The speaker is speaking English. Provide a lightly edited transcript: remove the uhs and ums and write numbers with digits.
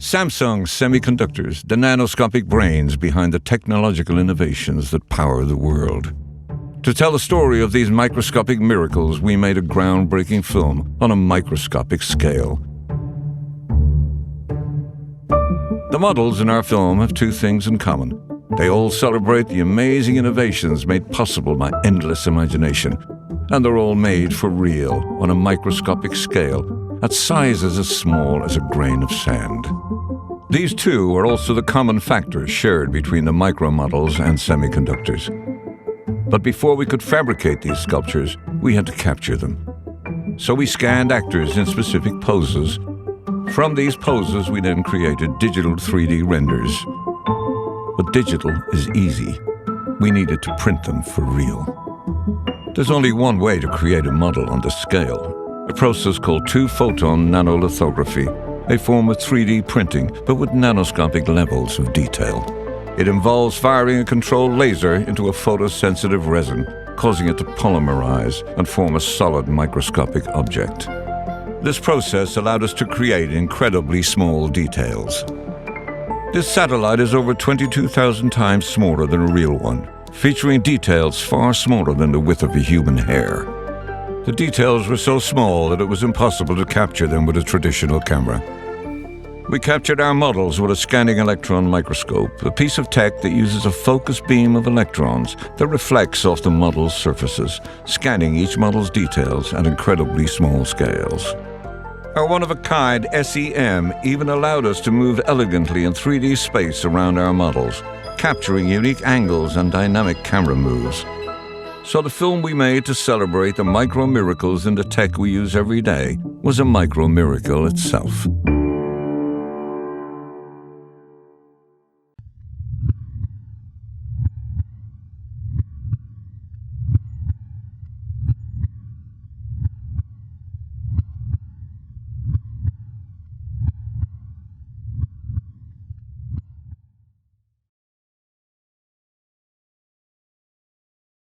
Samsung Semiconductors, the nanoscopic brains behind the technological innovations that power the world. To tell the story of these microscopic miracles, we made a groundbreaking film on a microscopic scale. The models in our film have two things in common. They all celebrate the amazing innovations made possible by endless imagination, and they're all made for real on a microscopic scale at sizes as small as a grain of sand. These two are also the common factors shared between the micro models and semiconductors. But before we could fabricate these sculptures, we had to capture them. So we scanned actors in specific poses. From these poses, we then created digital 3D renders. But digital is easy. We needed to print them for real. There's only one way to create a model on this scale, a process called two-photon nanolithography, a form of 3D printing, but with nanoscopic levels of detail. It involves firing a controlled laser into a photosensitive resin, causing it to polymerize and form a solid microscopic object. This process allowed us to create incredibly small details. This satellite is over 22,000 times smaller than a real one, featuring details far smaller than the width of a human hair. The details were so small that it was impossible to capture them with a traditional camera. We captured our models with a scanning electron microscope, a piece of tech that uses a focus beam of electrons that reflects off the model's surfaces, scanning each model's details at incredibly small scales. Our one-of-a-kind SEM even allowed us to move elegantly in 3D space around our models, capturing unique angles and dynamic camera moves. So the film we made to celebrate the micro-miracles in the tech we use every day was a micro-miracle itself.